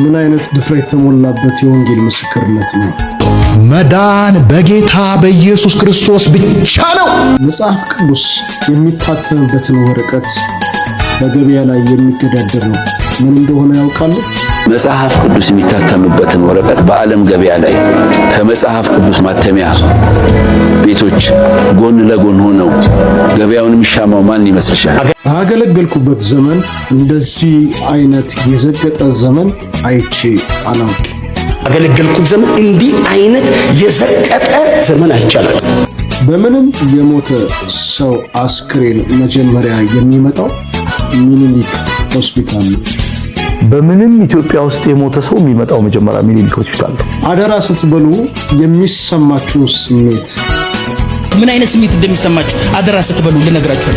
ምን አይነት ድፍረት የተሞላበት የወንጌል ምስክርነት ነው! መዳን በጌታ በኢየሱስ ክርስቶስ ብቻ ነው። መጽሐፍ ቅዱስ የሚታተምበትን ወረቀት በገበያ ላይ የሚገዳደር ነው። ምን እንደሆነ ያውቃሉ? መጽሐፍ ቅዱስ የሚታተምበትን ወረቀት በዓለም ገበያ ላይ ከመጽሐፍ ቅዱስ ማተሚያ ቤቶች ጎን ለጎን ሆነው ገበያውን የሚሻማው ማን ይመስልሻል? ባገለገልኩበት ዘመን እንደዚህ አይነት የዘገጠ ዘመን አይቼ አላውቅም። ባገለገልኩት ዘመን እንዲህ አይነት የዘቀጠ ዘመን አይቻልም። በምንም የሞተ ሰው አስክሬን መጀመሪያ የሚመጣው ሚኒሊክ ሆስፒታል ነው። በምንም ኢትዮጵያ ውስጥ የሞተ ሰው የሚመጣው መጀመሪያ ሚኒሊክ ሆስፒታል ነው። አደራ ስትበሉ የሚሰማችሁ ስሜት ምን አይነት ስሜት እንደሚሰማችሁ አደራ ስትበሉ ልነግራችሁ።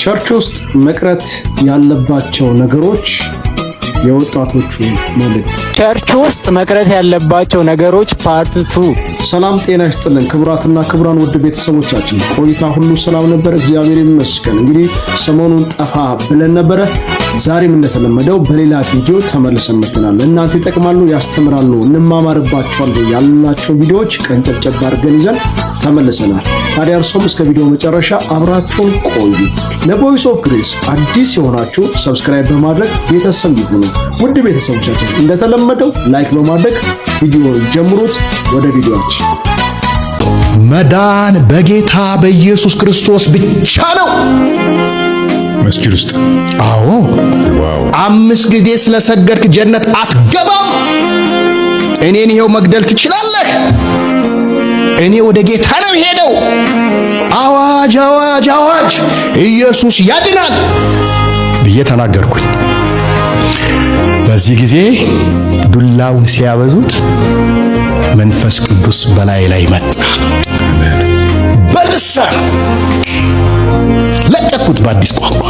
ቸርች ውስጥ መቅረት ያለባቸው ነገሮች የወጣቶቹ መልእክት። ቸርች ውስጥ መቅረት ያለባቸው ነገሮች ፓርት 2። ሰላም ጤና ይስጥልን ክቡራትና ክቡራን ውድ ቤተሰቦቻችን፣ ቆይታ ሁሉ ሰላም ነበር? እግዚአብሔር ይመስገን። እንግዲህ ሰሞኑን ጠፋ ብለን ነበረ። ዛሬም እንደተለመደው በሌላ ቪዲዮ ተመልሰን መጥተናል። እናንተ ይጠቅማሉ፣ ያስተምራሉ፣ እንማማርባቸዋለን ያልናቸው ቪዲዮዎች ቀንጨብጨብ አድርገን ይዘን ተመልሰናል። ታዲያ እርሶም እስከ ቪዲዮ መጨረሻ አብራችሁን ቆዩ። ለቮይስ ኦፍ ግሬስ አዲስ የሆናችሁ ሰብስክራይብ በማድረግ ቤተሰብ ይሁኑ። ውድ ቤተሰቦቻችን እንደተለመደው ላይክ በማድረግ ቪዲዮ ጀምሩት። ወደ ቪዲዮአችን። መዳን በጌታ በኢየሱስ ክርስቶስ ብቻ ነው። መስጂድ ውስጥ አዎ፣ 5 ጊዜ ስለሰገድክ ጀነት አትገባም። እኔን ይሄው መግደል ትችላለህ። እኔ ወደ ጌታ ነው ሄደው። አዋጅ አዋጅ አዋጅ! ኢየሱስ ያድናል ብዬ ተናገርኩኝ። በዚህ ጊዜ ዱላውን ሲያበዙት መንፈስ ቅዱስ በላይ ላይ መጣ። በልሳን ለቀቁት በአዲስ ቋንቋ።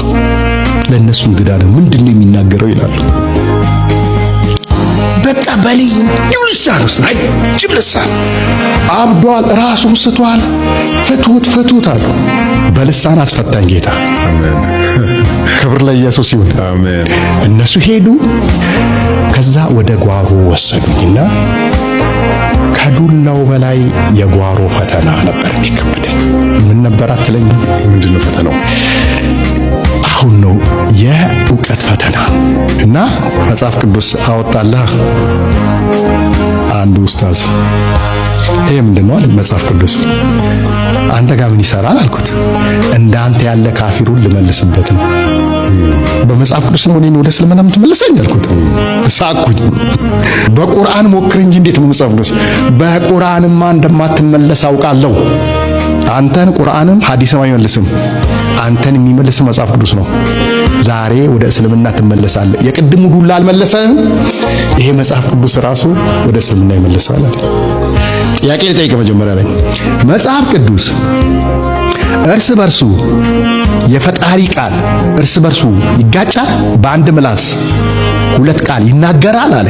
ለነሱ እንግዳ ነው፣ ምንድነው የሚናገረው ይላሉ። በቃ በልይ ልሳን ውስጥ ረጅም ልሳን። አብዷል፣ ራሱን ስቷል፣ ፍቱት አሉ። በልሳን አስፈታኝ ጌታ። አሜን። ክብር ለኢየሱስ ይሁን። አሜን። እነሱ ሄዱ። ከዛ ወደ ጓሮ ወሰዱኝና ከዱላው በላይ የጓሮ ፈተና ነበር የሚከበደኝ። ምን ነበር አትለኝ? ምንድነው ፈተናው? አሁን ነው የእውቀት ፈተና። እና መጽሐፍ ቅዱስ አወጣለህ አንዱ ኡስታዝ። ይሄ ምንድነው አለ መጽሐፍ ቅዱስ። አንተ ጋር ምን ይሰራል አልኩት። እንዳንተ ያለ ካፊሩን ልመልስበት ነው። በመጽሐፍ ቅዱስ ነው እኔን ወደ እስልምና የምትመልሰኝ አልኩት። ሳቅኩኝ። በቁርአን ሞክር እንጂ እንዴት ነው መጽሐፍ ቅዱስ? በቁርአንማ እንደማትመለስ አውቃለሁ። አንተን ቁርአንም ሐዲስም አይመልስም። አንተን የሚመልስ መጽሐፍ ቅዱስ ነው። ዛሬ ወደ እስልምና ትመለሳለህ። የቅድሙ ዱላ አልመለሰህም። ይሄ መጽሐፍ ቅዱስ ራሱ ወደ እስልምና ይመልሳል አይደል? ጥያቄ ልጠይቅ መጀመሪያ ላይ መጽሐፍ ቅዱስ እርስ በርሱ የፈጣሪ ቃል እርስ በርሱ ይጋጫል? በአንድ ምላስ 2 ቃል ይናገራል አለ።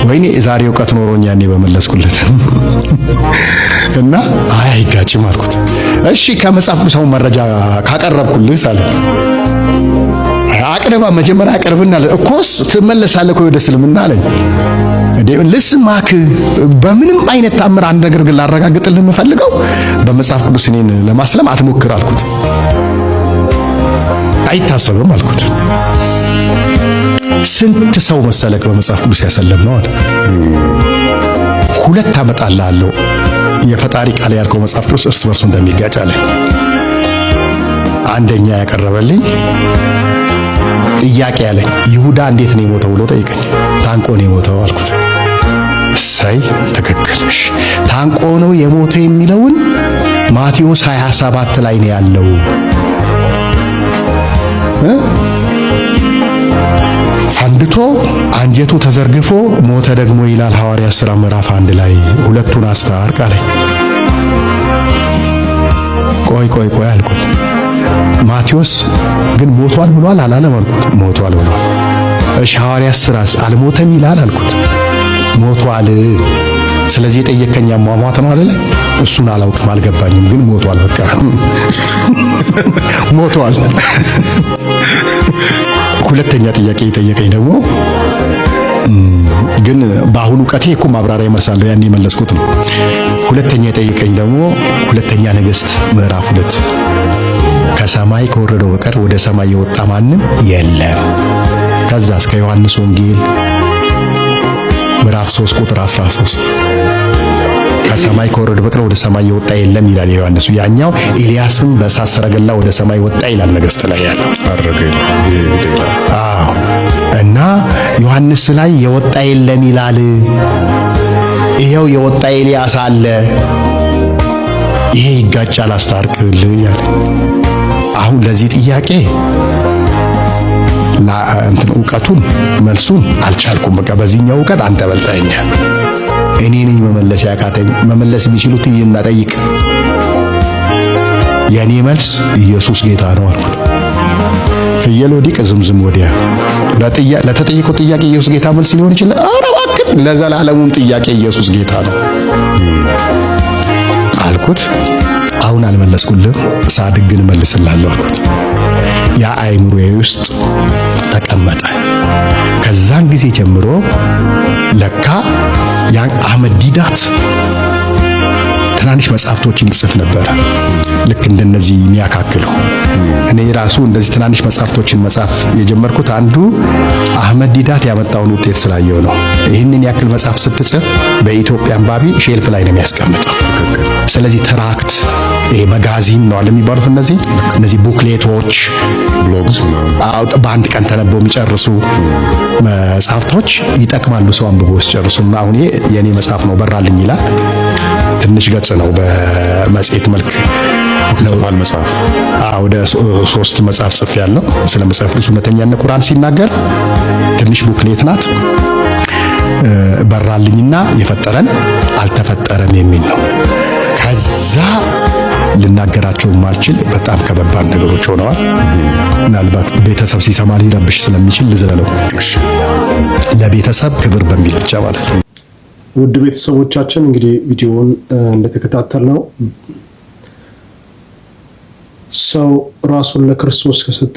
ወይኔ ዛሬ ዕውቀት ኖሮኛ እኔ በመለስኩለት እና አይጋጭም አልኩት። እሺ ከመጽሐፍ ቅዱስ መረጃ ካቀረብኩልህ አለ። አቅርባ መጀመሪያ አቅርብና እኮስ ትመለሳለህ ወደ እስልምና አለኝ። ልስማክ በምንም አይነት ታምር አንድ ነገር ግን ላረጋግጥልህ የምፈልገው በመጽሐፍ ቅዱስ እኔን ለማስለም አትሞክር አልኩት። አይታሰብም አልኩት። ስንት ሰው መሰለክ በመጽሐፍ ቅዱስ ያሰለም ነው አለ። 2 አመጣልሃለሁ የፈጣሪ ቃል ያልከው መጽሐፍ ቅዱስ እርስ በርሱ እንደሚጋጭ አለ። አንደኛ ያቀረበልኝ ጥያቄ አለኝ። ይሁዳ እንዴት ነው የሞተው ብሎ ጠይቀኝ። ታንቆ ነው የሞተው አልኩት። እሰይ ትክክል። ታንቆ ነው የሞተው የሚለውን ማቴዎስ 27 ላይ ነው ያለው። ፈንድቶ አንጀቱ ተዘርግፎ ሞተ ደግሞ ይላል ሐዋርያት ሥራ ምዕራፍ 1 ላይ። ሁለቱን አስታርቅ አለኝ። ቆይ አልኩት። ማቴዎስ ግን ሞቷል ብሏል አላለም አልኩት። ሞቷል ብሏል። እሺ ሐዋርያት ሥራስ አልሞተም ይላል አልኩት። ሞቷል። ስለዚህ የጠየቀኝ አሟሟት ነው አይደል? እሱን አላውቅም፣ አልገባኝም፣ ግን ሞቷል። በቃ ሞቷል። ሁለተኛ ጥያቄ የጠየቀኝ ደግሞ ግን በአሁኑ ቀቴ እኮ ማብራሪያ ይመልሳለሁ ያን የመለስኩት ነው። ሁለተኛ የጠየቀኝ ደግሞ ሁለተኛ ነገሥት ምዕራፍ 2 ከሰማይ ከወረደው በቀር ወደ ሰማይ የወጣ ማንም የለም። ከዛ እስከ ዮሐንስ ወንጌል ምዕራፍ 3 ቁጥር 13 ከሰማይ ከወረደው በቀር ወደ ሰማይ የወጣ የለም ይላል ዮሐንስ። ያኛው ኤልያስም በእሳት ሰረገላ ወደ ሰማይ ወጣ ይላል ነገሥት ላይ ያለው አረገ ይላል። አዎ እና ዮሐንስ ላይ የወጣ የለም ይላል። ይሄው የወጣ ኤልያስ አለ። ይሄ ይጋጫል አስታርቅልኝ ያለ። አሁን ለዚህ ጥያቄ እውቀቱን መልሱን አልቻልኩም። በቃ በዚህኛው እውቀት አንተ በልጠኸኛል። እኔ ነኝ መመለስ ያቃተኝ። መመለስ የሚችሉት ይህን ጠይቅ። የኔ መልስ ኢየሱስ ጌታ ነው አልኩት። ፍየል ወዲህ ዝምዝም ወዲያ። ለተጠየቀው ጥያቄ ኢየሱስ ጌታ መልስ ሊሆን ይችላል። ኧረ እባክህ ለዘላለሙም ጥያቄ ኢየሱስ ጌታ ነው አልኩት። አሁን አልመለስኩልህም፣ ሳድግ ግን እመልስልሃለሁ አልኩት። ያ አይምሮዬ ውስጥ ተቀመጠ። ከዛን ጊዜ ጀምሮ ለካ ያን አህመድ ዲዳት ትናንሽ መጽሐፍቶችን ይጽፍ ነበር፣ ልክ እንደነዚህ የሚያካክሉ። እኔ ራሱ እንደዚህ ትናንሽ መጽሐፍቶችን መጻፍ የጀመርኩት አንዱ አህመድ ዲዳት ያመጣውን ውጤት ስላየው ነው። ይህንን ያክል መጽሐፍ ስትጽፍ በኢትዮጵያ አንባቢ ሼልፍ ላይ ነው የሚያስቀምጠው። ስለዚህ ትራክት፣ መጋዚን ነው የሚባሉት እነዚህ ቡክሌቶች፣ ብሎግስ በአንድ ቀን ተነበው የሚጨርሱ መጽሐፍቶች ይጠቅማሉ ሰው አንብቦ ሲጨርሱ። አሁን የኔ መጽሐፍ ነው በራልኝ ይላል። ትንሽ ገጽ ነው በመጽሔት መልክ ነው መጽሐፍ። ወደ 3 መጽሐፍ ጽፌያለሁ። ስለ መጽሐፍ ቅዱስ እውነተኛነት ቁርአን ሲናገር ትንሽ ቡክሌት ናት። በራልኝና የፈጠረን አልተፈጠረም የሚል ነው። ከዛ ልናገራቸው ማልችል በጣም ከባድ ነገሮች ሆነዋል። ምናልባት ቤተሰብ ሲሰማ ሊረብሽ ስለሚችል ልዝለለው። ለቤተሰብ ክብር በሚል ብቻ ማለት ነው። ውድ ቤተሰቦቻችን እንግዲህ ቪዲዮውን እንደተከታተልነው ሰው ራሱን ለክርስቶስ ከሰጠ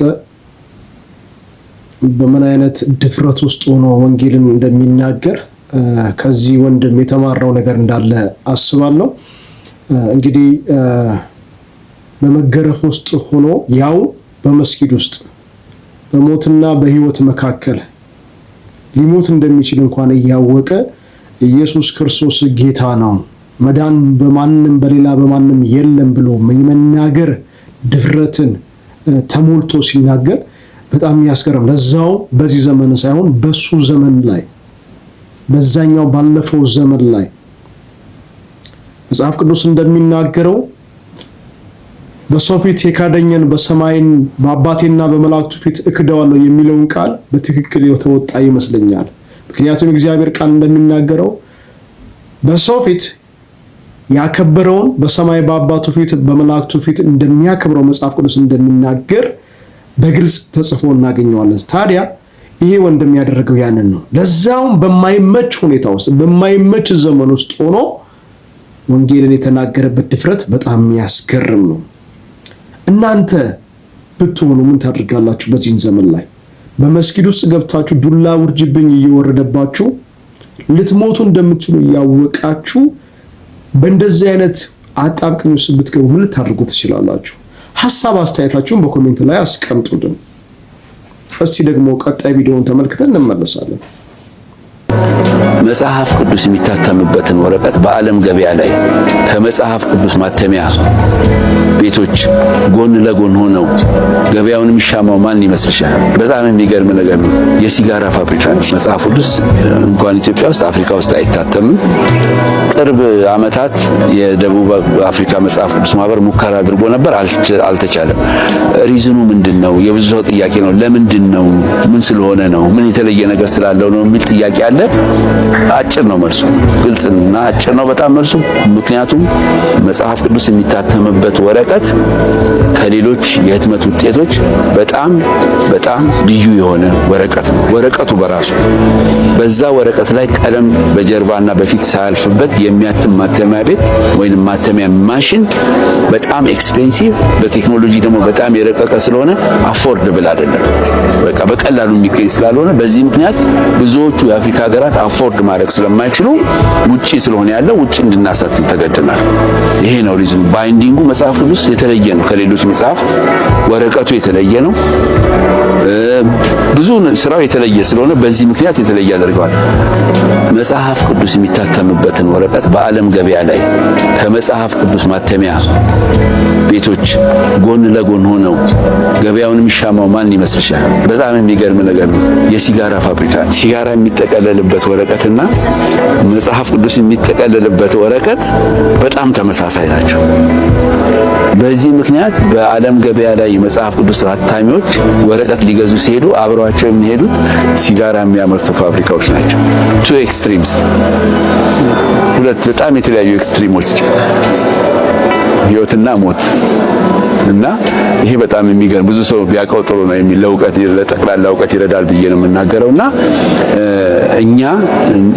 በምን አይነት ድፍረት ውስጥ ሆኖ ወንጌልን እንደሚናገር ከዚህ ወንድም የተማረው ነገር እንዳለ አስባለሁ። እንግዲህ በመገረፍ ውስጥ ሆኖ ያው በመስጊድ ውስጥ በሞትና በሕይወት መካከል ሊሞት እንደሚችል እንኳን እያወቀ ኢየሱስ ክርስቶስ ጌታ ነው፣ መዳን በማንም በሌላ በማንም የለም ብሎ የመናገር ድፍረትን ተሞልቶ ሲናገር በጣም ያስገርም። ለዛው በዚህ ዘመን ሳይሆን በሱ ዘመን ላይ በዛኛው ባለፈው ዘመን ላይ መጽሐፍ ቅዱስ እንደሚናገረው በሰው ፊት የካደኝን በሰማይን በአባቴና በመላእክቱ ፊት እክደዋለሁ የሚለውን ቃል በትክክል የተወጣ ይመስለኛል። ምክንያቱም እግዚአብሔር ቃል እንደሚናገረው በሰው ፊት ያከበረውን በሰማይ በአባቱ ፊት በመላእክቱ ፊት እንደሚያከብረው መጽሐፍ ቅዱስ እንደሚናገር በግልጽ ተጽፎ እናገኘዋለን። ታዲያ ይሄ ወንድም ያደረገው ያንን ነው። ለዛውም በማይመች ሁኔታ ውስጥ በማይመች ዘመን ውስጥ ሆኖ ወንጌልን የተናገረበት ድፍረት በጣም ያስገርም ነው። እናንተ ብትሆኑ ምን ታደርጋላችሁ? በዚህን ዘመን ላይ በመስጊድ ውስጥ ገብታችሁ ዱላ ውርጅብኝ እየወረደባችሁ ልትሞቱ እንደምትችሉ እያወቃችሁ በእንደዚህ አይነት አጣብቅኝ ውስጥ ብትገቡ ምን ልታደርጉ ትችላላችሁ? ሐሳብ አስተያየታችሁን በኮሜንት ላይ አስቀምጡልን። እስቲ ደግሞ ቀጣይ ቪዲዮውን ተመልክተን እንመለሳለን። መጽሐፍ ቅዱስ የሚታተምበትን ወረቀት በዓለም ገበያ ላይ ከመጽሐፍ ቅዱስ ማተሚያ ቤቶች ጎን ለጎን ሆነው ገበያውን የሚሻማው ማን ይመስልሻል? በጣም የሚገርም ነገር ነው። የሲጋራ ፋብሪካ መጽሐፍ ቅዱስ እንኳን ኢትዮጵያ ውስጥ አፍሪካ ውስጥ አይታተምም። ቅርብ ዓመታት የደቡብ አፍሪካ መጽሐፍ ቅዱስ ማህበር ሙከራ አድርጎ ነበር፣ አልተቻለም። ሪዝኑ ምንድነው? የብዙ ሰው ጥያቄ ነው። ለምንድን ነው? ምን ስለሆነ ነው? ምን የተለየ ነገር ስላለው ነው የሚል ጥያቄ አለ። አጭር ነው መልሱ። ግልጽና አጭር ነው በጣም መልሱ። ምክንያቱም መጽሐፍ ቅዱስ የሚታተምበት ወረቀት ከሌሎች የህትመት ውጤቶች በጣም ልዩ የሆነ ወረቀት ነው። ወረቀቱ በራሱ በዛ ወረቀት ላይ ቀለም በጀርባና በፊት ሳያልፍበት የሚያትም ማተሚያ ቤት ወይንም ማተሚያ ማሽን በጣም ኤክስፔንሲቭ፣ በቴክኖሎጂ ደግሞ በጣም የረቀቀ ስለሆነ አፎርደብል አይደለም። በቃ በቀላሉ የሚገኝ ስላልሆነ በዚህ ምክንያት ብዙዎቹ የአፍሪካ ሀገራት አፎርድ ማድረግ ስለማይችሉ ውጪ ስለሆነ ያለው ውጪ እንድናሳትም ተገደናል። ይሄ ነው ሪዝኑ። ባይንዲንጉ መጽሐፍ ቅዱስ የተለየ ነው ከሌሎች መጽሐፍ፣ ወረቀቱ የተለየ ነው። ብዙ ስራው የተለየ ስለሆነ በዚህ ምክንያት የተለየ ያደርገዋል። መጽሐፍ ቅዱስ የሚታተምበትን ወረቀት በዓለም ገበያ ላይ ከመጽሐፍ ቅዱስ ማተሚያ ቤቶች ጎን ለጎን ሆነው ገበያውን የሚሻማው ማን ይመስልሻል? በጣም የሚገርም ነገር ነው። የሲጋራ ፋብሪካ ሲጋራ የሚጠቀለልበት ወረቀትና መጽሐፍ ቅዱስ የሚጠቀለልበት ወረቀት በጣም ተመሳሳይ ናቸው። በዚህ ምክንያት በዓለም ገበያ ላይ መጽሐፍ ቅዱስ አታሚዎች ወረቀት ሊገዙ ሲሄዱ አብረዋቸው የሚሄዱት ሲጋራ የሚያመርቱ ፋብሪካዎች ናቸው። ቱ ኤክስትሪምስ፣ ሁለት በጣም የተለያዩ ኤክስትሪሞች፣ ህይወትና ሞት። እና ይሄ በጣም የሚገርም ብዙ ሰው ቢያውቀው ጥሩ ነው የሚል ለጠቅላላ እውቀት ይረዳል ብዬ ነው የምናገረውና እኛ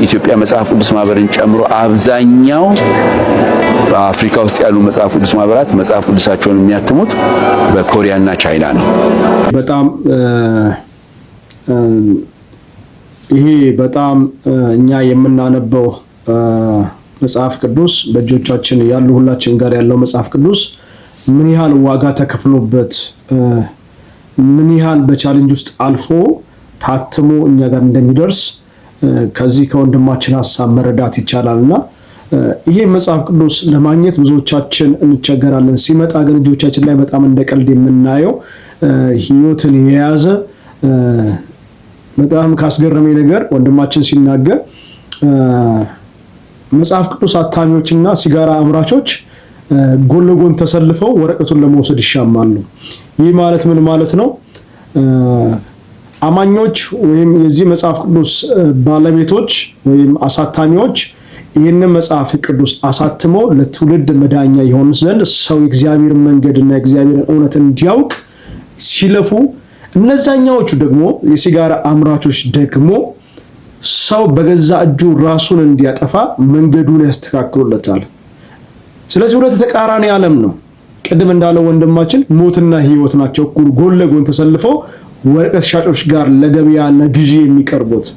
ኢትዮጵያ መጽሐፍ ቅዱስ ማህበርን ጨምሮ አብዛኛው በአፍሪካ ውስጥ ያሉ መጽሐፍ ቅዱስ ማህበራት መጽሐፍ ቅዱሳቸውን የሚያትሙት በኮሪያና ቻይና ነው። በጣም ይሄ በጣም እኛ የምናነበው መጽሐፍ ቅዱስ በእጆቻችን ያሉ ሁላችን ጋር ያለው መጽሐፍ ቅዱስ ምን ያህል ዋጋ ተከፍሎበት ምን ያህል በቻሌንጅ ውስጥ አልፎ ታትሞ እኛ ጋር እንደሚደርስ ከዚህ ከወንድማችን ሐሳብ መረዳት ይቻላልና ይሄ መጽሐፍ ቅዱስ ለማግኘት ብዙዎቻችን እንቸገራለን። ሲመጣ ግን እጆቻችን ላይ በጣም እንደቀልድ የምናየው ህይወትን የያዘ በጣም ካስገረመኝ ነገር ወንድማችን ሲናገር መጽሐፍ ቅዱስ አታሚዎችና ሲጋራ አምራቾች ጎን ለጎን ተሰልፈው ወረቀቱን ለመውሰድ ይሻማሉ። ይህ ማለት ምን ማለት ነው? አማኞች ወይም የዚህ መጽሐፍ ቅዱስ ባለቤቶች ወይም አሳታሚዎች ይህንን መጽሐፍ ቅዱስ አሳትመው ለትውልድ መዳኛ ይሆን ዘንድ ሰው የእግዚአብሔር መንገድና የእግዚአብሔር እውነት እንዲያውቅ ሲለፉ፣ እነዛኛዎቹ ደግሞ የሲጋራ አምራቾች ደግሞ ሰው በገዛ እጁ ራሱን እንዲያጠፋ መንገዱን ያስተካክሉለታል። ስለዚህ ሁለት ተቃራኒ ዓለም ነው። ቅድም እንዳለው ወንድማችን ሞትና ህይወት ናቸው ጎን ለጎን ተሰልፈው ወረቀት ሻጮች ጋር ለገበያ ለግዢ የሚቀርቡት።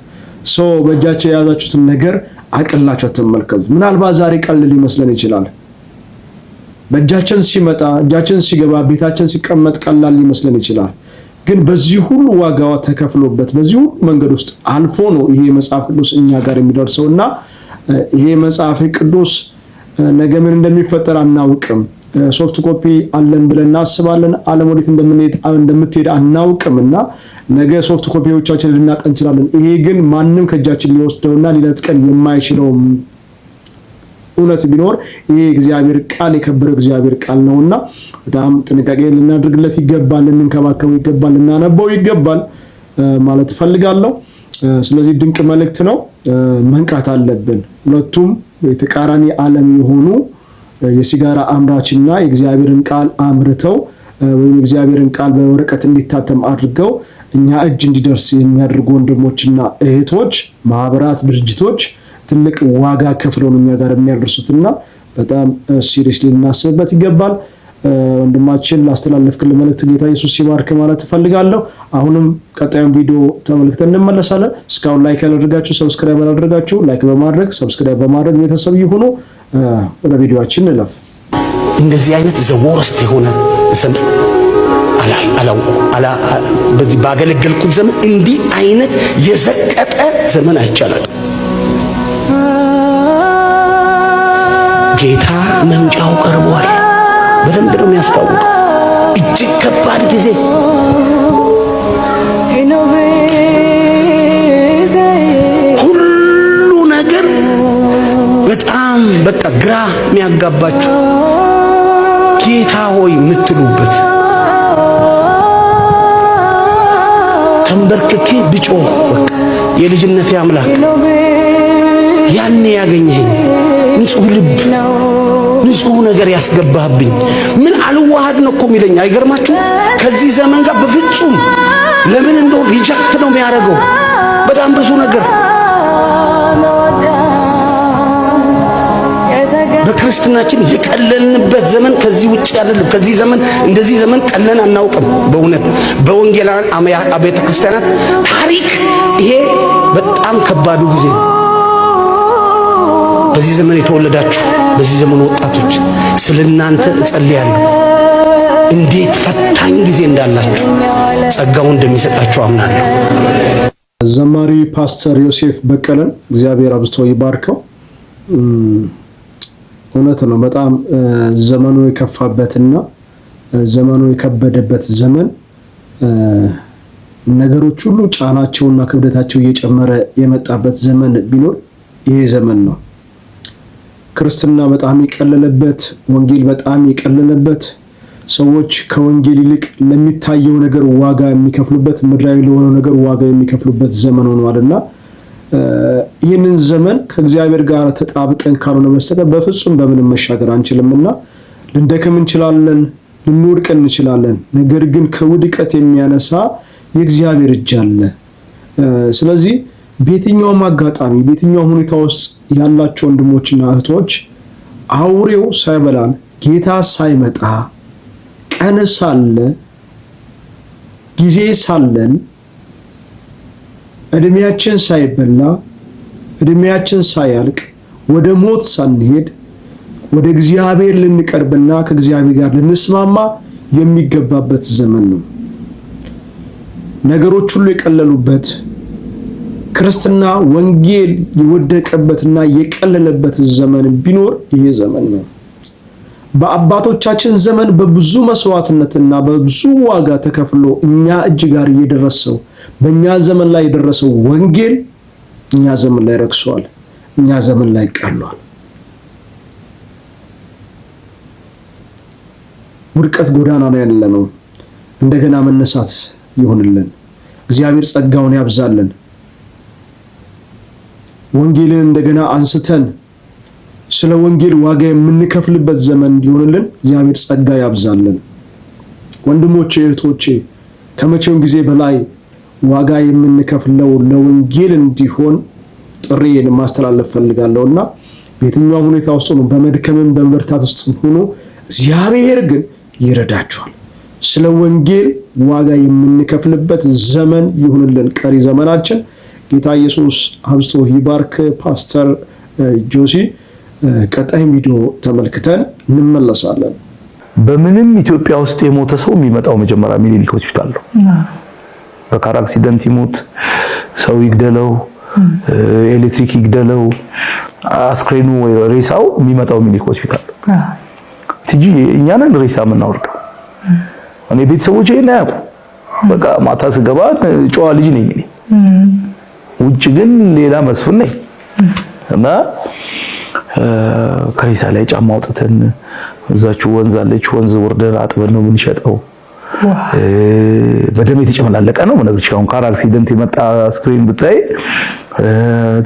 ሰው በእጃቸው የያዛችሁትን ነገር አቅላችሁ ተመልከቱ። ምናልባት ዛሬ ቀልል ሊመስለን ይችላል። በእጃችን ሲመጣ እጃችን ሲገባ ቤታችን ሲቀመጥ ቀላል ሊመስለን ይችላል። ግን በዚህ ሁሉ ዋጋው ተከፍሎበት በዚህ ሁሉ መንገድ ውስጥ አልፎ ነው ይሄ መጽሐፍ ቅዱስ እኛ ጋር የሚደርሰውና ይሄ መጽሐፍ ቅዱስ ነገ ምን እንደሚፈጠር አናውቅም። ሶፍት ኮፒ አለን ብለን እናስባለን። ዓለም ወዴት እንደምትሄድ አናውቅምና ነገ ሶፍት ኮፒዎቻችንን ልናጣ እንችላለን። ይሄ ግን ማንም ከእጃችን ሊወስደውና ሊነጥቀን የማይችለው እውነት ቢኖር ይሄ እግዚአብሔር ቃል የከበረው እግዚአብሔር ቃል ነውና በጣም ጥንቃቄ ልናደርግለት ይገባል፣ ልንከባከበው ይገባል፣ ልናነበው ይገባል ማለት ፈልጋለሁ። ስለዚህ ድንቅ መልእክት ነው። መንቃት አለብን። ሁለቱም የተቃራኒ ዓለም የሆኑ የሲጋራ አምራችና የእግዚአብሔርን ቃል አምርተው ወይም የእግዚአብሔርን ቃል በወረቀት እንዲታተም አድርገው እኛ እጅ እንዲደርስ የሚያደርጉ ወንድሞችና እህቶች፣ ማህበራት፣ ድርጅቶች ትልቅ ዋጋ ከፍለው እኛ ጋር የሚያደርሱትና በጣም ሲሪየስሊ ልናስብበት ይገባል። ወንድማችን ላስተላለፍክልን መልእክት ጌታ ኢየሱስ ይባርክ ማለት ፈልጋለሁ። አሁንም ቀጣዩን ቪዲዮ ተመልክተን እንመለሳለን። እስካሁን ላይክ ያላደረጋችሁ ሰብስክራይብ ያላደረጋችሁ ላይክ በማድረግ ሰብስክራይብ በማድረግ ቤተሰብ ይሁኑ። ወደ ቪዲዮአችን እንለፍ። እንደዚህ አይነት ዘወርስት የሆነ ዘመን በዚህ ባገለገልኩት ዘመን እንዲህ አይነት የዘቀጠ ዘመን አይቻልም። ጌታ መምጫው ቀርቧል። በደንብ ነው የሚያስታውቀው። እጅግ ከባድ ጊዜ ሁሉ ነገር በጣም በቃ ግራ የሚያጋባችሁ ጌታ ሆይ የምትሉበት ተንበርክኬ ብጮህ በቃ የልጅነቴ አምላክ ያኔ ያገኘኝ ንጹህ ልብ ንጹህ ነገር ያስገባህብኝ ምን አልዋሃድ ነው እኮ የሚለኝ አይገርማችሁ? ከዚህ ዘመን ጋር በፍጹም ለምን እንደው ሪጀክት ነው የሚያደርገው በጣም ብዙ ነገር በክርስትናችን የቀለልንበት ዘመን ከዚህ ውጪ አይደለም። ከዚህ ዘመን እንደዚህ ዘመን ቀለን አናውቅም። በእውነት በወንጌላውያን አብያተ ክርስቲያናት ታሪክ ይሄ በጣም ከባዱ ጊዜ ነው። በዚህ ዘመን የተወለዳችሁ በዚህ ዘመን ወጣቶች ስለናንተ እጸልያለሁ። እንዴት ፈታኝ ጊዜ እንዳላችሁ ጸጋውን እንደሚሰጣችሁ አምናለሁ። ዘማሪ ፓስተር ዮሴፍ በቀለን እግዚአብሔር አብዝቶ ይባርከው። እውነት ነው። በጣም ዘመኑ የከፋበትና ዘመኑ የከበደበት ዘመን ነገሮች ሁሉ ጫናቸውና ክብደታቸው እየጨመረ የመጣበት ዘመን ቢኖር ይሄ ዘመን ነው። ክርስትና በጣም የቀለለበት፣ ወንጌል በጣም የቀለለበት፣ ሰዎች ከወንጌል ይልቅ ለሚታየው ነገር ዋጋ የሚከፍሉበት፣ ምድራዊ ለሆነው ነገር ዋጋ የሚከፍሉበት ዘመን ሆኗልና ይህንን ዘመን ከእግዚአብሔር ጋር ተጣብቀን ካልሆነ በስተቀር በፍጹም በምንም መሻገር አንችልምና ልንደክም እንችላለን፣ ልንወድቅ እንችላለን። ነገር ግን ከውድቀት የሚያነሳ የእግዚአብሔር እጅ አለ። ስለዚህ በየትኛውም አጋጣሚ በየትኛውም ሁኔታ ውስጥ ያላችሁ ወንድሞችና እህቶች አውሬው ሳይበላን ጌታ ሳይመጣ ቀን ሳለ ጊዜ ሳለን እድሜያችን ሳይበላ እድሜያችን ሳያልቅ ወደ ሞት ሳንሄድ ወደ እግዚአብሔር ልንቀርብና ከእግዚአብሔር ጋር ልንስማማ የሚገባበት ዘመን ነው። ነገሮች ሁሉ የቀለሉበት፣ ክርስትና ወንጌል የወደቀበትና የቀለለበት ዘመን ቢኖር ይሄ ዘመን ነው። በአባቶቻችን ዘመን በብዙ መስዋዕትነትና በብዙ ዋጋ ተከፍሎ እኛ እጅ ጋር እየደረሰው በእኛ ዘመን ላይ የደረሰው ወንጌል እኛ ዘመን ላይ ረክሷል፣ እኛ ዘመን ላይ ቀሏል። ውድቀት ጎዳና ላይ ያለነው እንደገና መነሳት ይሆንልን። እግዚአብሔር ጸጋውን ያብዛልን። ወንጌልን እንደገና አንስተን ስለ ወንጌል ዋጋ የምንከፍልበት ዘመን እንዲሆንልን እግዚአብሔር ጸጋ ያብዛልን። ወንድሞቼ እህቶቼ፣ ከመቼውም ጊዜ በላይ ዋጋ የምንከፍለው ለወንጌል እንዲሆን ጥሪዬን ማስተላለፍ ፈልጋለሁና በየትኛውም ሁኔታ ውስጥ ነው፣ በመድከምም በመበርታት ውስጥ ሆኖ እግዚአብሔር ግን ይረዳችኋል። ስለ ወንጌል ዋጋ የምንከፍልበት ዘመን ይሁንልን ቀሪ ዘመናችን። ጌታ ኢየሱስ አብዝቶ ይባርክ። ፓስተር ጆሲ ቀጣይ ቪዲዮ ተመልክተን እንመለሳለን። በምንም ኢትዮጵያ ውስጥ የሞተ ሰው የሚመጣው መጀመሪያ ሚኒሊክ ሆስፒታል ነው። በካር አክሲደንት ይሞት፣ ሰው ይግደለው፣ ኤሌክትሪክ ይግደለው፣ አስክሬኑ ወይ ሬሳው የሚመጣው ሚኒሊክ ሆስፒታል ነው። ትጂ እኛንን ሬሳ የምናወርደው እኔ ቤተሰቦቼ እና ያውቁ በቃ ማታ ስገባ ጨዋ ልጅ ነኝ እኔ፣ ውጭ ግን ሌላ መስፍን ነኝ እና ከሬሳ ላይ ጫማ አውጥተን እዛችሁ ወንዝ አለች፣ ወንዝ ወርደን አጥበን ነው የምንሸጠው። በደም የተጨመላለቀ ነው ማለት ነው። ካር አክሲደንት የመጣ ስክሪን ብታይ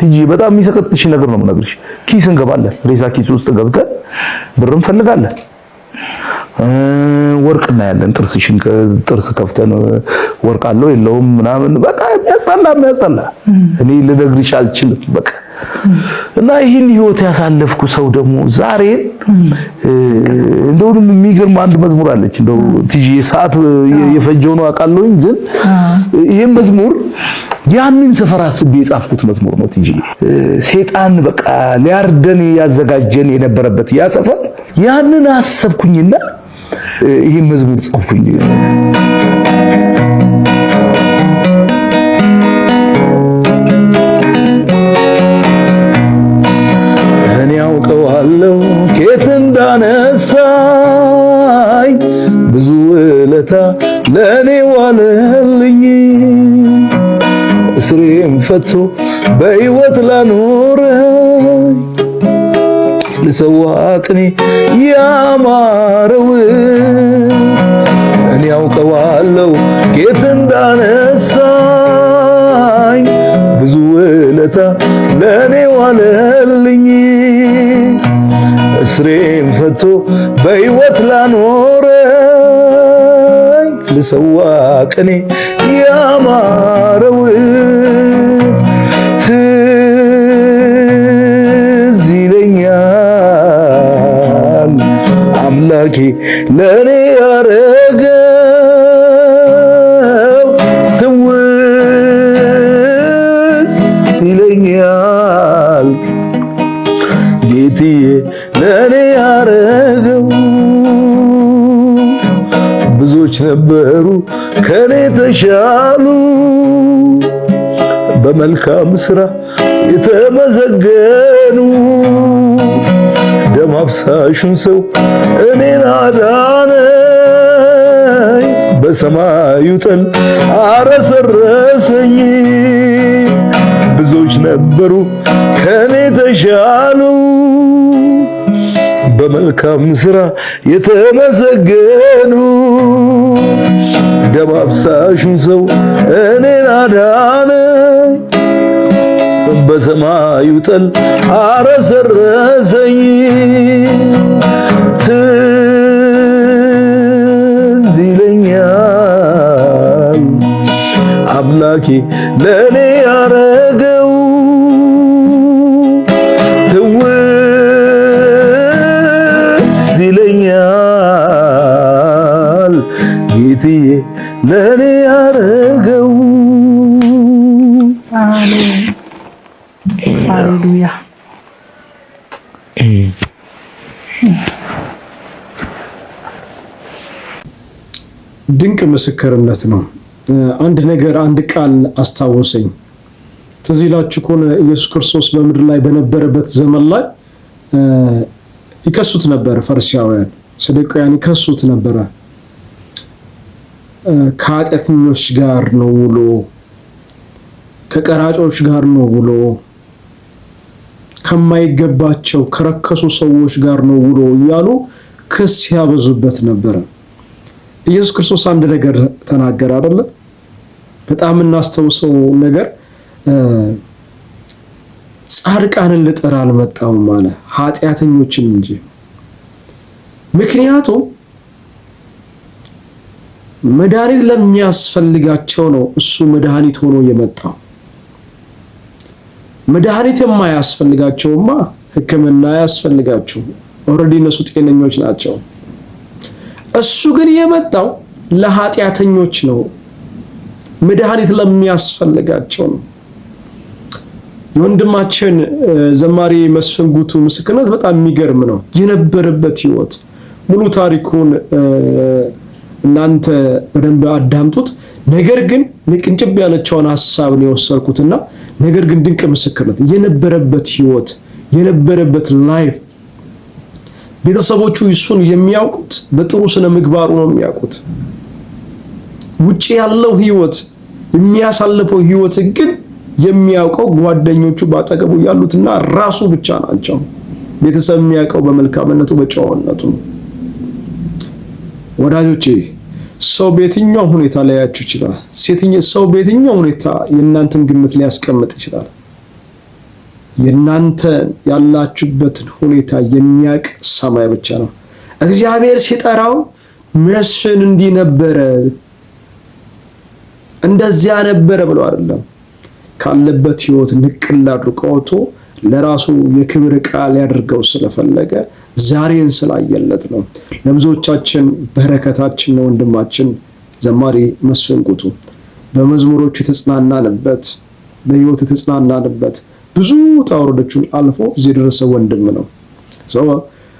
ትጂ በጣም የሚሰቀጥሽ ነገር ነው የምነግርሽ። ኪስ እንገባለን፣ ሬሳ ኪስ ውስጥ ገብተን ብር እንፈልጋለን፣ ወርቅ እናያለን። ጥርስ ከፍተን ወርቅ አለው የለውም ምናምን በቃ የሚያስጠላ እኔ ልነግርሽ አልችልም በቃ። እና ይህን ህይወት ያሳለፍኩ ሰው ደግሞ ዛሬ እንደውም የሚገርም አንድ መዝሙር አለች። እንደው ትጂ ሰዓት የፈጀው ነው አውቃለሁኝ፣ ግን ይሄን መዝሙር ያንን ሰፈር አስቤ የጻፍኩት መዝሙር ነው። ትጂ ሰይጣን በቃ ሊያርደን ያዘጋጀን የነበረበት ያ ሰፈር ያንን አሰብኩኝና ይሄን መዝሙር ጻፍኩኝ። እኔ አውቀዋለሁ ከየት እንዳነሳኝ፣ ብዙ ውለታ ለእኔ ዋለልኝ። እስሬም ፈቶ በሕይወት ላኖረኝ፣ ልሰዋ ቅኔ ያማረው እኔ አውቀዋለሁ ከየት እንዳነሳኝ፣ ብዙ ውለታ ውለታ ለኔ ዋለልኝ እስሬን ፈቶ በሕይወት ላኖረኝ ልሰዋ ቅኔ ያማረው ትዝ ይለኛል አምላኬ ለኔ ያረገው ትዝ ይለኛል ጌትዬ ለኔ ያረገው ብዙዎች ነበሩ ከኔ ተሻሉ በመልካም ስራ የተመሰገኑ ደም አፍሳሹን ሰው እኔን አዳነኝ በሰማዩ ጠል አረሰረሰኝ ብዙዎች ነበሩ ከኔ ተሻሉ በመልካም ስራ የተመሰገኑ ደም አፍሳሹን ሰው እኔን አዳነኝ በሰማዩ ጠል አረሰረሰኝ ትዝ ይለኛል አምላኬ ለኔ ያረገው ትዝ ይለኛል ጌትዬ ለኔ ያረገው አሜን ሃሌሉያ ድንቅ ምስክርነት ነው። አንድ ነገር አንድ ቃል አስታወሰኝ። ትዝ ይላችሁ ከሆነ ኢየሱስ ክርስቶስ በምድር ላይ በነበረበት ዘመን ላይ ይከሱት ነበር። ፈሪሳውያን ሰዱቃውያን ይከሱት ነበረ። ከኃጢአተኞች ጋር ነው ውሎ፣ ከቀራጮች ጋር ነው ውሎ፣ ከማይገባቸው ከረከሱ ሰዎች ጋር ነው ውሎ እያሉ ክስ ያበዙበት ነበረ። ኢየሱስ ክርስቶስ አንድ ነገር ተናገረ አይደለ? በጣም እናስተውሰው ነገር ጻድቃንን ልጠራ አልመጣሁም አለ፣ ኃጢአተኞችን እንጂ። ምክንያቱም መድኃኒት ለሚያስፈልጋቸው ነው እሱ መድኃኒት ሆኖ የመጣው። መድኃኒት የማያስፈልጋቸውማ ሕክምና ያስፈልጋቸው፣ ኦልሬዲ እነሱ ጤነኞች ናቸው። እሱ ግን የመጣው ለኃጢአተኞች ነው፣ መድኃኒት ለሚያስፈልጋቸው ነው። የወንድማችን ዘማሪ መስፍን ጉቱ ምስክርነት በጣም የሚገርም ነው። የነበረበት ህይወት ሙሉ ታሪኩን እናንተ በደንብ አዳምጡት። ነገር ግን ቅንጭብ ያለችውን ሐሳብ ነው የወሰድኩትና ነገር ግን ድንቅ ምስክርነት የነበረበት ህይወት የነበረበት ላይፍ ቤተሰቦቹ እሱን የሚያውቁት በጥሩ ስነ ምግባሩ ነው የሚያውቁት። ውጪ ያለው ህይወት የሚያሳልፈው ህይወት ግን የሚያውቀው ጓደኞቹ ባጠገቡ ያሉትና ራሱ ብቻ ናቸው። ቤተሰብ የሚያውቀው በመልካምነቱ በጨዋነቱ ነው። ወዳጆቼ ሰው በየትኛው ሁኔታ ሊያያችሁ ይችላል። ሰው በየትኛው ሁኔታ የእናንተን ግምት ሊያስቀምጥ ይችላል። የእናንተ ያላችሁበትን ሁኔታ የሚያውቅ ሰማይ ብቻ ነው። እግዚአብሔር ሲጠራው መስፍን እንዲህ ነበረ እንደዚያ ነበረ ብሎ አይደለም። ካለበት ህይወት ንቅል አድርጎ አውጥቶ ለራሱ የክብር ቃል ያድርገው ስለፈለገ ዛሬን ስላየለት ነው። ለብዙዎቻችን በረከታችን ነው። ወንድማችን ዘማሪ መስፍን ጉቱ በመዝሙሮቹ የተጽናናንበት በህይወቱ የተጽናናንበት ብዙ ታውረዶቹን አልፎ እዚህ የደረሰ ወንድም ነው።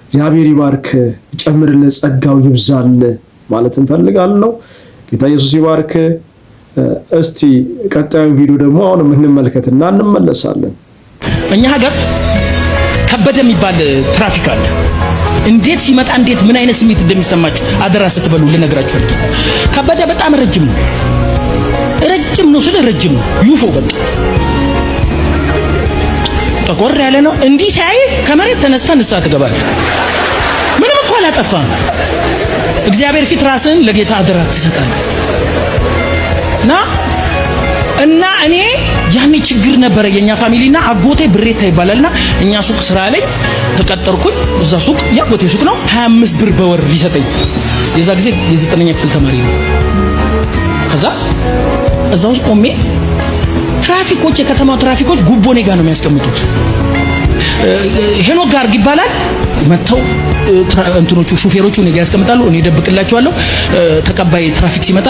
እግዚአብሔር ይባርክ፣ ይጨምርልህ፣ ጸጋው ይብዛልህ ማለት እንፈልጋለሁ። ጌታ ኢየሱስ ይባርክ። እስቲ ቀጣዩን ቪዲዮ ደግሞ አሁን እንመልከትና እንመለሳለን። እኛ ሀገር ከበደ የሚባል ትራፊክ አለ። እንዴት ሲመጣ እንዴት ምን አይነት ስሜት እንደሚሰማችሁ አደራ ስትበሉ ልነግራችሁ ፈልጌ። ከበደ በጣም ረጅም ነው። ረጅም ነው ስለ ረጅም ነው። ዩፎ በቃ ጠቆር ያለ ነው። እንዲህ ሳይ ከመሬት ተነስተህ ንስሐ ትገባለህ። ምንም እኮ አላጠፋም። እግዚአብሔር ፊት ራስን ለጌታ አደራ ትሰጣለህ። እና እኔ ያኔ ችግር ነበረ የኛ ፋሚሊና አጎቴ ብሬታ ይባላልና እኛ ሱቅ ስራ ላይ ተቀጠርኩኝ። እዛ ሱቅ ያጎቴ ሱቅ ነው። 25 ብር በወር ሊሰጠኝ የዛ ጊዜ የ9ኛ ክፍል ተማሪ ነው። ከዛ እዛው ቆሜ ትራፊኮች የከተማው ትራፊኮች ጉቦ እኔ ጋር ነው የሚያስቀምጡት። ሄኖክ ጋር ይባላል መተው እንትኖቹ ሹፌሮቹ እኔ ጋር ያስቀምጣሉ። እኔ ደብቅላቸዋለሁ። ተቀባይ ትራፊክ ሲመጣ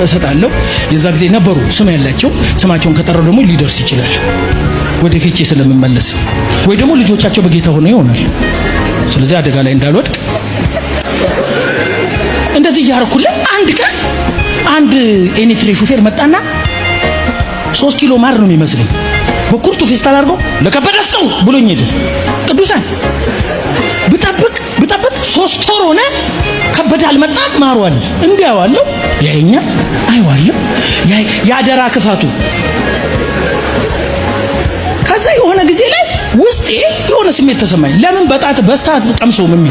እሰጣለሁ። የዛ ጊዜ ነበሩ ስም ያላቸው። ስማቸውን ከጠራው ደግሞ ሊደርስ ይችላል ወደ ፊቼ ስለምመለስ ወይ ደግሞ ልጆቻቸው በጌታ ሆነው ይሆናል። ስለዚህ አደጋ ላይ እንዳልወድቅ እንደዚህ ያርኩልኝ። አንድ ቀን አንድ ኤኔትሬ ሹፌር መጣና 3 ኪሎ ማር ነው የሚመስለኝ በኩርቱ ፌስታል አድርጎ ለከበደ አስቀው ብሎኝ ሄደ። ቅዱሳን ብጠብቅ 3 ወር ሆነ። ከበደ አልመጣ። ማሩ አለ እንዲያዋለው ያየኛ አይዋለው ያደራ ክፋቱ። ከዛ የሆነ ጊዜ ላይ ውስጤ የሆነ ስሜት ተሰማኝ። ለምን በጣት በስታት ቀምሶ ምን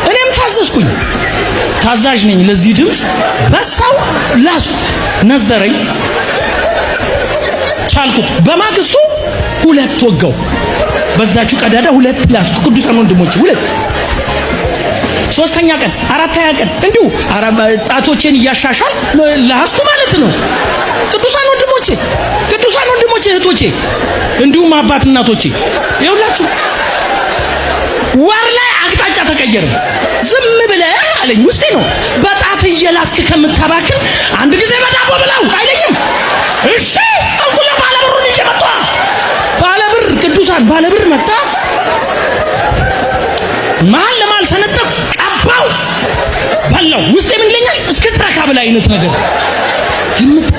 እኔም ታዘዝኩኝ። ታዛዥ ነኝ ለዚህ ድምፅ። በሳው ላስኩ ነዘረኝ ቻልኩት። በማግስቱ 2 ወጋው። በዛችሁ ቀዳዳ 2 ላስኩ። ቅዱሳን ወንድሞቼ 2 3ኛ ቀን 4ኛ ቀን እንዲሁ ጣቶቼን እያሻሻል ላስኩ ማለት ነው። ቅዱሳን ወንድሞቼ እህቶቼ እንዲሁም አባት እናቶቼ ይኸውላችሁ ወር ላይ አቅጣጫ ተቀየረ። ዝም ብለህ አለኝ ውስጤ ነው። በጣት እየላስክ ከምታባክን አንድ ጊዜ በዳቦ ብላው አይለኝም። እሺ አልኩላ። ባለብሩን ይዤ መጣ። ባለብር ቅዱሳን ባለብር መጣ። ማል ለማል ሰነጠቅ ቀባው በላው። ውስጤ ምን ይለኛል? እስክትረካ ብላ አይነት ነገር ግምት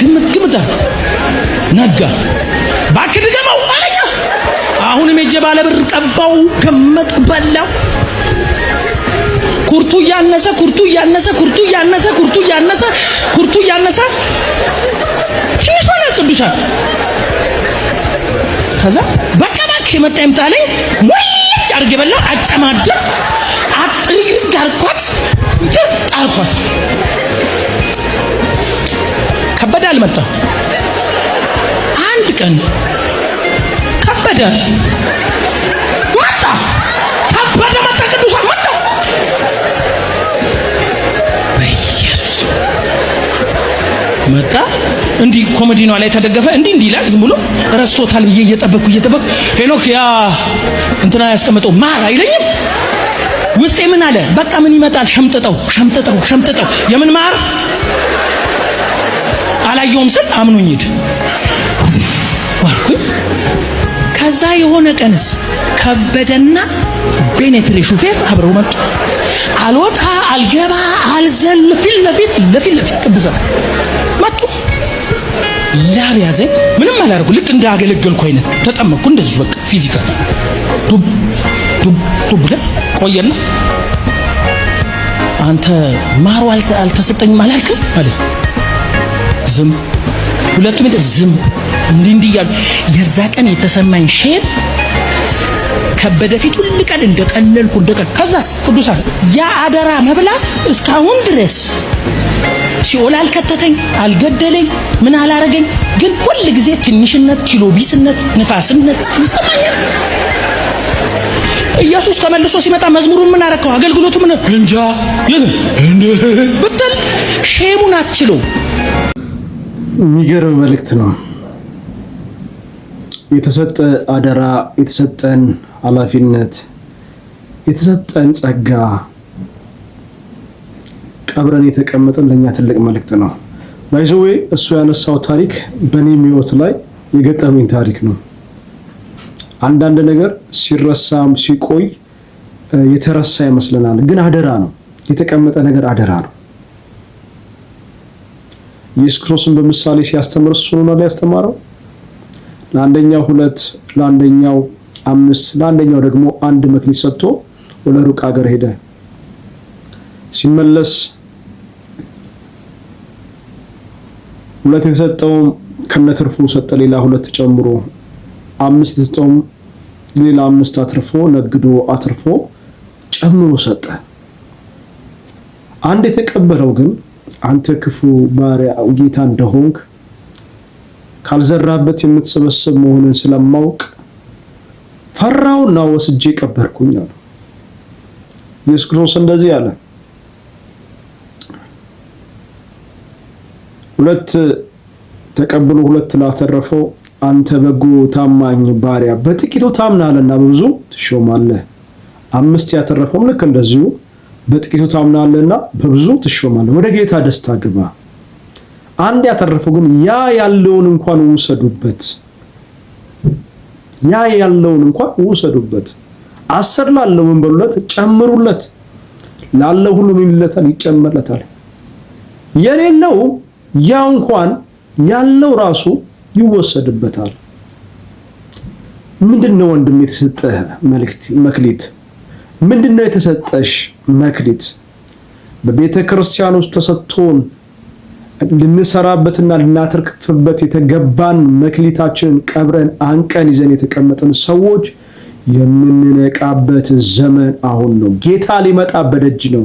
ነጋ። ባክ ድገመው አለኝ። አሁንም የጀ ባለብር ቀባው ገመጥ በላው። ኩርቱ ያነሰ ትንሽ ሆነ ቅዱሳን። ከዛ በቃ የመጣ ይምጣለኝ ወይስ አርገ በላው። አጨማደ አጥሪግ አርኳት ጣልኳት። ከበደ አልመጣ። አንድ ቀን ከበደ መጣ። ቅዱሳን መጣ። በኢየሱስ መጣ። እንዲህ ኮሜዲኗ ላይ ተደገፈ። እንዲህ ይላል። ዝም ብሎ ረስቶታል ብዬ እየጠበቅኩ ሄኖክ ያ እንትና ያስቀመጠው ማር አይለኝም። ውስጤ ምን አለ? በቃ ምን ይመጣል? ሸምጥጠው የምን ማር አላየውም ስል አምኖኝ ሄድ ዋልኩኝ። ከዛ የሆነ ቀንስ ከበደና ቤኔትሬ ሹፌር አብረው መጡ። አልወጣ አልገባ አልዘል ፊት ለፊት ቅዱሳን መጡ። ላብ ያዘኝ። ምንም አላደረጉ። ልክ እንዳገለገልኩ አይነት ተጠመቅኩ። እንደዚህ በቃ ፊዚካል ዱብ ብለ ቆየና አንተ ማሩ አልተሰጠኝም አላልክም አለ። ዝም ሁለቱም ዝም እንዲህ ያሉ። የዛ ቀን የተሰማኝ ሼር ከበደ ፊት ሁሉ ቀን እንደቀለልኩ ከዛስ ቅዱሳን ያ አደራ መብላት እስካሁን ድረስ ሲኦል አልከተተኝ፣ አልገደለኝ፣ ምን አላረገኝ። ግን ሁሉ ጊዜ ትንሽነት፣ ኪሎ ቢስነት፣ ንፋስነት ይሰማኛል። ኢየሱስ ተመልሶ ሲመጣ መዝሙሩን ምን አረከው? አገልግሎቱ ምን እንጃ ብትል ሼሙን አትችለው። የሚገርም መልእክት ነው። የተሰጠ አደራ፣ የተሰጠን ኃላፊነት፣ የተሰጠን ጸጋ ቀብረን የተቀመጠን ለኛ ትልቅ መልእክት ነው። ባይዘዌ እሱ ያነሳው ታሪክ በኔም ህይወት ላይ የገጠመኝ ታሪክ ነው። አንዳንድ ነገር ሲረሳም ሲቆይ የተረሳ ይመስለናል፣ ግን አደራ ነው። የተቀመጠ ነገር አደራ ነው። ኢየሱስ ክርስቶስን በምሳሌ ሲያስተምር እሱ ነው ያስተማረው። ለአንደኛው 2፣ ለአንደኛው 5፣ ለአንደኛው ደግሞ 1 መክሊት ሰጥቶ ወደ ሩቅ ሀገር ሄደ። ሲመለስ 2 የተሰጠውም ከነትርፉ ሰጠ፣ ሌላ 2 ጨምሮ 5 የተሰጠውም ሌላ 5 አትርፎ ነግዶ አትርፎ ጨምሮ ሰጠ። አንድ የተቀበለው ግን አንተ ክፉ ባሪያ ጌታ እንደሆንክ ካልዘራበት የምትሰበስብ መሆኑን ስለማውቅ ፈራውና ወስጄ ቀበርኩኝ አለ። ኢየሱስ ክርስቶስ እንደዚህ አለ። ሁለት ተቀብሎ ሁለት ላተረፈው አንተ በጎ ታማኝ ባሪያ በጥቂቱ ታምናለህና በብዙ ትሾማለህ። 5 ያተረፈውም ልክ እንደዚሁ በጥቂቱ ታምናለህና በብዙ ትሾማለህ። ወደ ጌታ ደስታ ግባ። አንድ ያተረፈው ግን ያ ያለውን እንኳን ውሰዱበት፣ ያ ያለውን እንኳን ውሰዱበት። 10 ላለው ምን በሉለት? ጨምሩለት። ላለው ሁሉ ምን ይለታል? ይጨመርለታል። የሌለው ያ እንኳን ያለው ራሱ ይወሰድበታል። ምንድነው ወንድም የተሰጠህ መክሊት? ምንድነው የተሰጠሽ መክሊት? በቤተ ክርስቲያን ውስጥ ተሰጥቶን ልንሰራበትና ልናተርፍበት የተገባን መክሊታችንን ቀብረን አንቀን ይዘን የተቀመጠን ሰዎች የምንነቃበት ዘመን አሁን ነው። ጌታ ሊመጣ በደጅ ነው።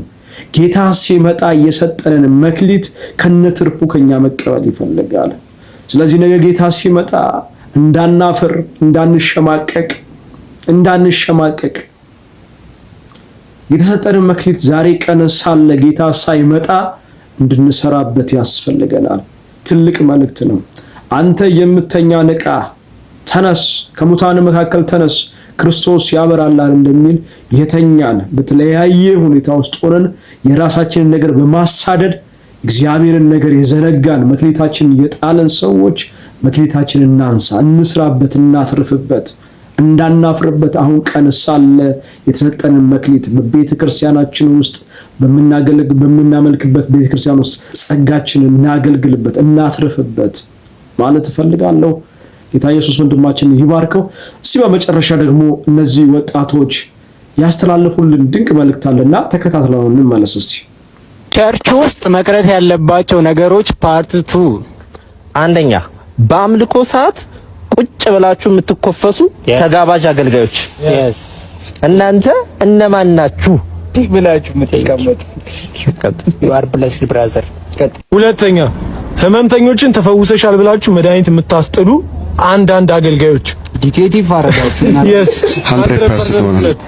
ጌታ ሲመጣ የሰጠንን መክሊት ከነትርፉ ከኛ መቀበል ይፈልጋል። ስለዚህ ነገ ጌታ ሲመጣ እንዳናፍር፣ እንዳንሸማቀቅ የተሰጠንን መክሊት ዛሬ ቀን ሳለ ጌታ ሳይመጣ እንድንሰራበት ያስፈልገናል። ትልቅ መልእክት ነው። አንተ የምተኛ ንቃ፣ ተነስ፣ ከሙታን መካከል ተነስ፣ ክርስቶስ ያበራላል እንደሚል የተኛን በተለያየ ሁኔታ ውስጥ ሆነን የራሳችንን ነገር በማሳደድ እግዚአብሔርን ነገር የዘነጋን መክሊታችንን የጣለን ሰዎች መክሊታችንን እናንሳ፣ እንስራበት፣ እናትርፍበት፣ እንዳናፍርበት። አሁን ቀን ሳለ የተሰጠንን መክሊት በቤተ ክርስቲያናችን ውስጥ በምናመልክበት ቤተ ክርስቲያን ውስጥ ጸጋችንን እናገልግልበት፣ እናትርፍበት ማለት እፈልጋለሁ። ጌታ ኢየሱስ ወንድማችን ይባርከው። እስቲ በመጨረሻ ደግሞ እነዚህ ወጣቶች ያስተላልፉልን ድንቅ መልእክት አለና ተከታትለው እንመለስ። እስቲ ቸርች ውስጥ መቅረት ያለባቸው ነገሮች ፓርት 2። አንደኛ በአምልኮ ሰዓት ቁጭ ብላችሁ የምትኮፈሱ ተጋባዥ አገልጋዮች እናንተ እነማን ናችሁ? ብላችሁ የምትቀመጡ you are blessed brother። ሁለተኛ ህመምተኞችን ተፈውሰሻል ብላችሁ መድኃኒት የምታስጥሉ አንዳንድ አገልጋዮች ዲኬቲቭ አረጋችሁ። yes 100%።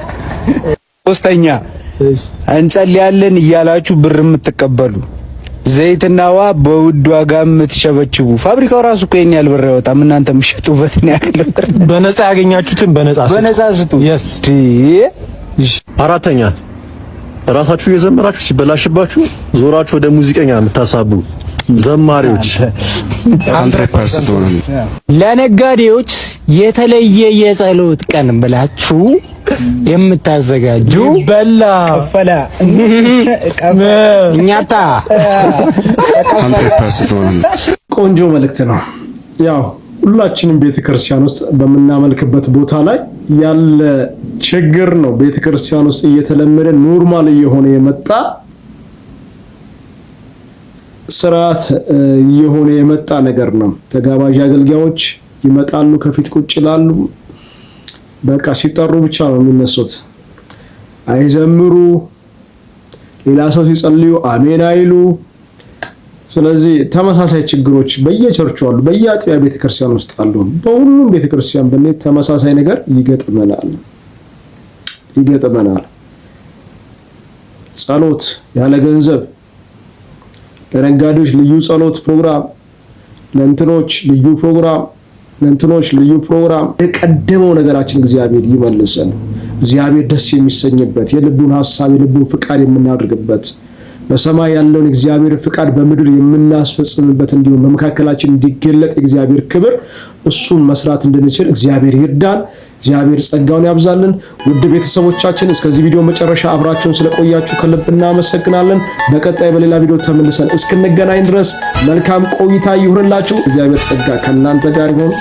ሶስተኛ እንጸልያለን እያላችሁ ብር የምትቀበሉ ዘይትና ውሃ በውድ ዋጋ የምትሸበችቡ ፋብሪካው ራሱ እኮ የኛ ያልበረ ያወጣም እናንተ የምትሸጡበት ነው ያለው። በነፃ ያገኛችሁትን በነፃ ስጡ። yes አራተኛ ራሳችሁ እየዘመራችሁ ሲበላሽባችሁ ዞራችሁ ወደ ሙዚቀኛ የምታሳቡ ዘማሪዎች 100%። ለነጋዴዎች የተለየ የጸሎት ቀን ብላችሁ የምታዘጋጁ በላ ከፈላ እኛታ 100%። ቆንጆ መልእክት ነው። ያው ሁላችንም ቤተክርስቲያን ውስጥ በምናመልክበት ቦታ ላይ ያለ ችግር ነው። ቤተክርስቲያን ውስጥ እየተለመደ ኖርማል እየሆነ የመጣ ስርዓት እየሆነ የመጣ ነገር ነው። ተጋባዥ አገልጋዮች ይመጣሉ፣ ከፊት ቁጭ ይላሉ። በቃ ሲጠሩ ብቻ ነው የሚነሱት። አይዘምሩ፣ ሌላ ሰው ሲጸልዩ አሜን አይሉ። ስለዚህ ተመሳሳይ ችግሮች በየቸርቹ አሉ፣ በየአጥቢያ ቤተክርስቲያን ውስጥ አሉ። በሁሉም ቤተክርስቲያን በእኔ ተመሳሳይ ነገር ይገጥመናል። ጸሎት ያለ ገንዘብ፣ ለነጋዴዎች ልዩ ጸሎት ፕሮግራም፣ ለእንትኖች ልዩ ፕሮግራም። የቀደመው ነገራችን እግዚአብሔር ይመልሰን። እግዚአብሔር ደስ የሚሰኝበት የልቡን ሐሳብ የልቡን ፍቃድ የምናደርግበት በሰማይ ያለውን እግዚአብሔር ፍቃድ በምድር የምናስፈጽምበት እንዲሁም በመካከላችን እንዲገለጥ እግዚአብሔር ክብር እሱን መስራት እንድንችል እግዚአብሔር ይርዳን። እግዚአብሔር ጸጋውን ያብዛልን። ውድ ቤተሰቦቻችን እስከዚህ ቪዲዮ መጨረሻ አብራችሁን ስለቆያችሁ ከልብ እናመሰግናለን። በቀጣይ በሌላ ቪዲዮ ተመልሰን እስክንገናኝ ድረስ መልካም ቆይታ ይሁንላችሁ። እግዚአብሔር ጸጋ ከእናንተ ጋር ይሁን።